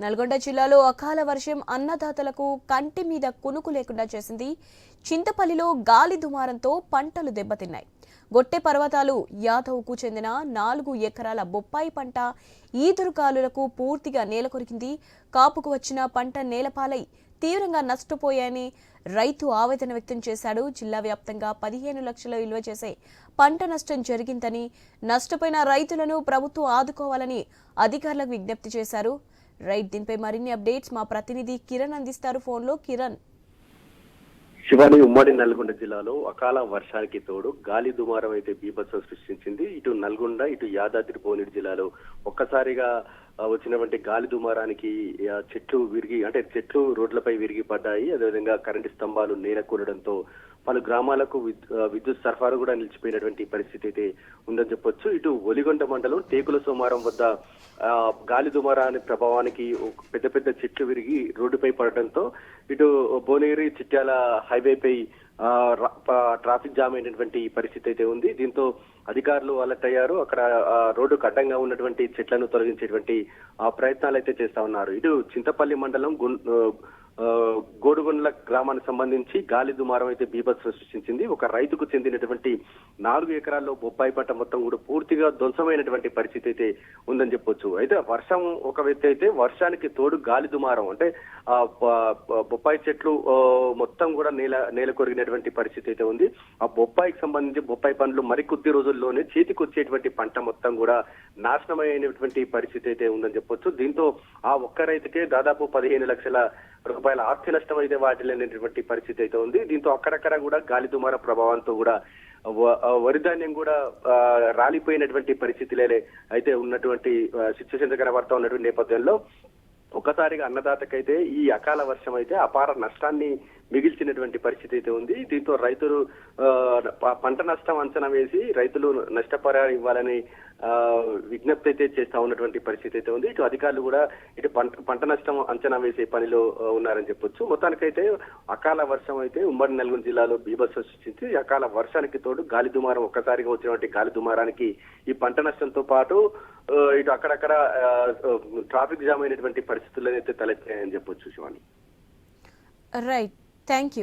నల్గొండ జిల్లాలో అకాల వర్షం అన్నదాతలకు కంటి మీద కునుకు లేకుండా చేసింది. చింతపల్లిలో గాలి దుమారంతో పంటలు దెబ్బతిన్నాయి. గొట్టె పర్వతాలు యాదవ్కు చెందిన 4 ఎకరాల బొప్పాయి పంట ఈదురుగాలులకు పూర్తిగా నేలకొరికింది. కాపుకు వచ్చిన పంట నేలపాలై తీవ్రంగా నష్టపోయాయని రైతు ఆవేదన వ్యక్తం చేశాడు. జిల్లా వ్యాప్తంగా 15 లక్షల విలువ చేసే పంట నష్టం జరిగిందని, నష్టపోయిన రైతులను ప్రభుత్వం ఆదుకోవాలని అధికారులకు విజ్ఞప్తి చేశారు. రైట్, దీనిపై మరిన్ని అప్డేట్స్ మా ప్రతినిధి కిరణ్ అందిస్తారు ఫోన్లో. కిరణ్. శివాని, ఉమ్మడి నల్గొండ జిల్లాలో అకాల వర్షానికి తోడు గాలి దుమారం అయితే బీభత్సం సృష్టించింది. ఇటు నల్గొండ, ఇటు యాదాద్రి భువనగిరి జిల్లాలో ఒక్కసారిగా వచ్చినటువంటి గాలి దుమారానికి చెట్లు రోడ్లపై విరిగి పడ్డాయి. అదేవిధంగా కరెంటు స్తంభాలు నేల కూలడంతో పలు గ్రామాలకు విద్యుత్ సరఫరా కూడా నిలిచిపోయినటువంటి పరిస్థితి అయితే ఉందని చెప్పొచ్చు. ఇటు ఒలిగొండ మండలం టేకుల సోమారం వద్ద గాలి దుమారాని ప్రభావానికి పెద్ద పెద్ద చెట్లు విరిగి రోడ్డుపై పడటంతో ఇటు భువనగిరి చిట్యాల హైవేపై ట్రాఫిక్ జామ్ అయినటువంటి పరిస్థితి అయితే ఉంది. దీంతో అధికారులు అలర్ట్ అయ్యారు. అక్కడ రోడ్డుకు అడ్డంగా ఉన్నటువంటి చెట్లను తొలగించేటువంటి ప్రయత్నాలు అయితే చేస్తా ఉన్నారు. ఇటు చింతపల్లి మండలం గోడుగొండ్ల గ్రామానికి సంబంధించి గాలి దుమారం అయితే బీభత్సం సృష్టించింది. ఒక రైతుకు చెందినటువంటి 4 ఎకరాల్లో బొప్పాయి పంట మొత్తం కూడా పూర్తిగా ధ్వంసమైనటువంటి పరిస్థితి అయితే ఉందని చెప్పొచ్చు. అయితే వర్షం ఒక వ్యక్తి అయితే, వర్షానికి తోడు గాలి దుమారం అంటే బొప్పాయి చెట్లు మొత్తం కూడా నేల కొరిగినటువంటి పరిస్థితి అయితే ఉంది. ఆ బొప్పాయికి సంబంధించి బొప్పాయి పండ్లు మరికొద్ది రోజుల్లోనే చేతికి వచ్చేటువంటి పంట మొత్తం కూడా నాశనమైనటువంటి పరిస్థితి అయితే ఉందని చెప్పొచ్చు. దీంతో ఆ ఒక్క రైతుకే దాదాపు 15 లక్షల రూపాయల ఆస్తి నష్టం అయితే వాటిల్లినటువంటి పరిస్థితి అయితే ఉంది. దీంతో అక్కడక్కడ కూడా గాలి దుమార ప్రభావంతో కూడా వరి ధాన్యం కూడా రాలిపోయినటువంటి పరిస్థితులే అయితే ఉన్నటువంటి సిచ్యువేషన్ కనబడతా ఉన్నటువంటి నేపథ్యంలో ఒక్కసారిగా అన్నదాతకైతే ఈ అకాల వర్షం అయితే అపార నష్టాన్ని మిగిల్చినటువంటి పరిస్థితి అయితే ఉంది. దీంతో రైతులు పంట నష్టం అంచనా వేసి రైతులు నష్టపరిహారం ఇవ్వాలని విజ్ఞప్తి అయితే చేస్తా ఉన్నటువంటి పరిస్థితి అయితే ఉంది. ఇటు అధికారులు కూడా ఇటు పంట నష్టం అంచనా వేసే పనిలో ఉన్నారని చెప్పొచ్చు. మొత్తానికైతే అకాల వర్షం అయితే ఉమ్మడి నల్గొండ జిల్లాలో బీభత్సం సృష్టించి అకాల వర్షానికి తోడు గాలి దుమారం ఒక్కసారిగా వచ్చినటువంటి గాలి దుమారానికి ఈ పంట నష్టంతో పాటు ఇటు అక్కడక్కడ ట్రాఫిక్ జామ్ అయినటువంటి పరిస్థితులు అయితే తలెత్తాయని చెప్పొచ్చు. శివాని. Right, thank you.